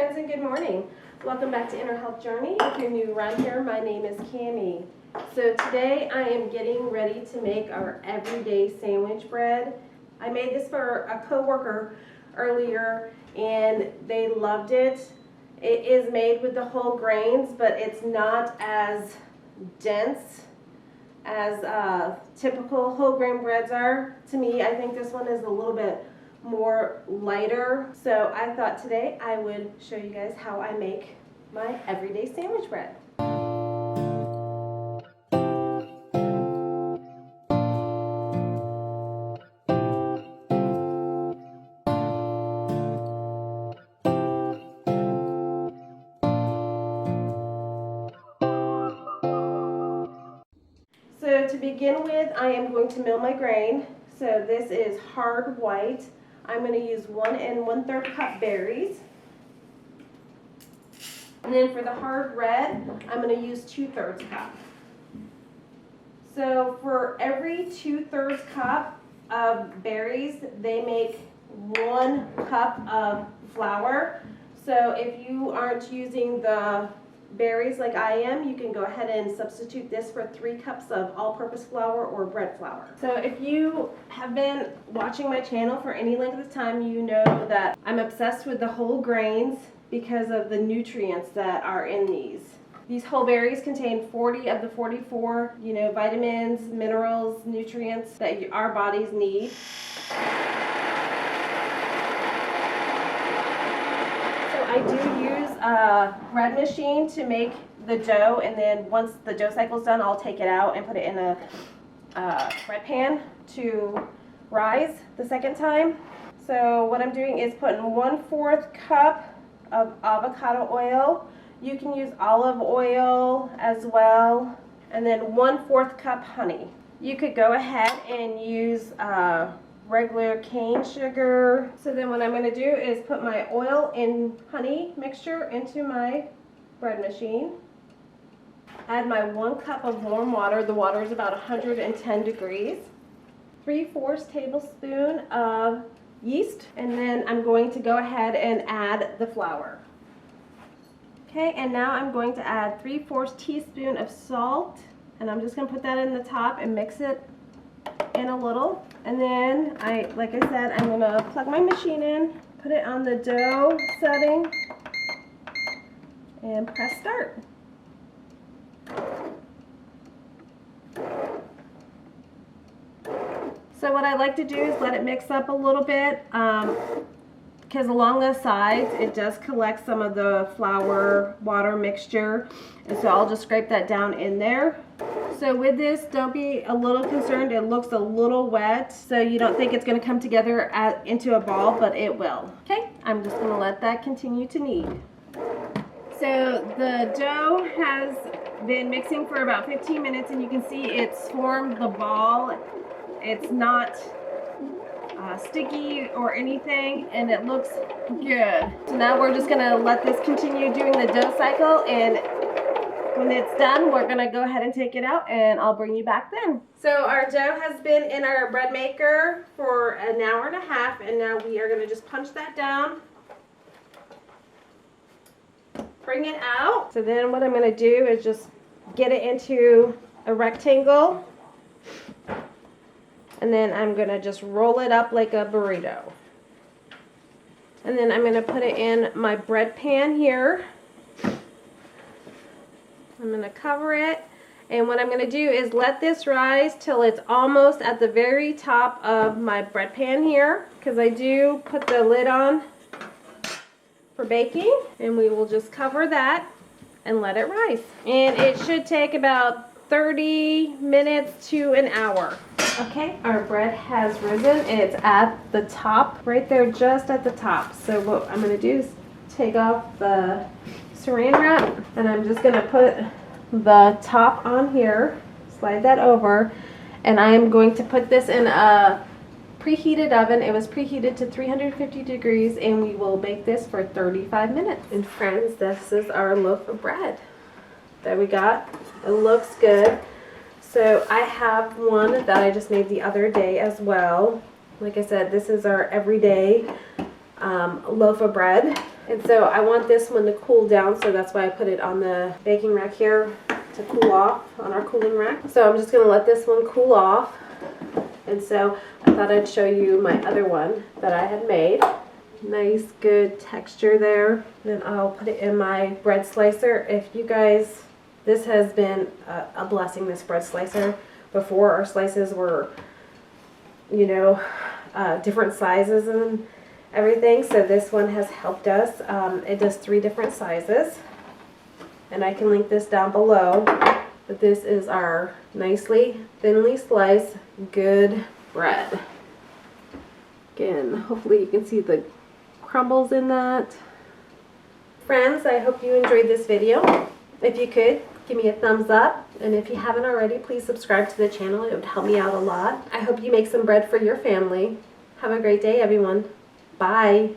friends, and good morning. Welcome back to Inner Health Journey. If you're new around here, my name is Cammie. So today I am getting ready to make our everyday sandwich bread. I made this for a coworker earlier and they loved it. It is made with the whole grains, but it's not as dense as typical whole grain breads are. To me, I think this one is a little bit more lighter. So I thought today I would show you guys how I make my everyday sandwich bread. So to begin with, I am going to mill my grain. So this is hard white. I'm going to use 1 1/3 cup berries. And then for the hard red, I'm going to use 2/3 cup. So for every 2/3 cup of berries, they make 1 cup of flour. So if you aren't using the berries like I am, you can go ahead and substitute this for 3 cups of all-purpose flour or bread flour. So if you have been watching my channel for any length of time, you know that I'm obsessed with the whole grains because of the nutrients that are in these. These whole berries contain 40 of the 44, vitamins, minerals, nutrients that our bodies need. I do use a bread machine to make the dough, and then once the dough cycle is done, I'll take it out and put it in a bread pan to rise the second time. So what I'm doing is putting 1/4 cup of avocado oil. You can use olive oil as well, and then 1/4 cup honey. You could go ahead and use regular cane sugar. So then what I'm going to do is put my oil and honey mixture into my bread machine. Add my 1 cup of warm water. The water is about 110 degrees. 3/4 tablespoon of yeast. And then I'm going to go ahead and add the flour. Okay, and now I'm going to add 3/4 teaspoon of salt. And I'm just going to put that in the top and mix it in a little. And then like I said, I'm going to plug my machine in, put it on the dough setting, and press start. So what I like to do is let it mix up a little bit, because along the sides it does collect some of the flour water mixture, and so I'll just scrape that down in there. So with this, don't be a little concerned. It looks a little wet, so you don't think it's going to come together into a ball, but it will. Okay, I'm just going to let that continue to knead. So the dough has been mixing for about 15 minutes, and you can see it's formed the ball. It's not sticky or anything, and it looks good. So now we're just going to let this continue doing the dough cycle, and when it's done, we're going to go ahead and take it out, and I'll bring you back then. So our dough has been in our bread maker for an hour and a half, and now we are going to just punch that down. Bring it out. So then what I'm going to do is just get it into a rectangle, and then I'm going to just roll it up like a burrito. And then I'm going to put it in my bread pan here. I'm going to cover it, and what I'm going to do is let this rise till it's almost at the very top of my bread pan here, because I do put the lid on for baking, and we will just cover that and let it rise. And it should take about 30 minutes to an hour. Okay, our bread has risen. It's at the top, right there, just at the top. So what I'm going to do is take off the saran wrap, and I'm just going to put the top on here, slide that over, and I'm going to put this in a preheated oven. It was preheated to 350 degrees, and we will bake this for 35 minutes. And friends, this is our loaf of bread that we got. It looks good. So I have one that I just made the other day as well. Like I said, this is our everyday loaf of bread. And so I want this one to cool down, so that's why I put it on the baking rack here to cool off on our cooling rack. So I'm just gonna let this one cool off. And so I thought I'd show you my other one that I had made. Nice, good texture there. Then I'll put it in my bread slicer. If you guys, this has been a blessing, this bread slicer. Before, our slices were, you know, different sizes and everything. So this one has helped us. It does 3 different sizes. And I can link this down below. But this is our nicely, thinly sliced, good bread. Again, hopefully you can see the crumbles in that. Friends, I hope you enjoyed this video. If you could, give me a thumbs up. And if you haven't already, please subscribe to the channel. It would help me out a lot. I hope you make some bread for your family. Have a great day, everyone. Bye.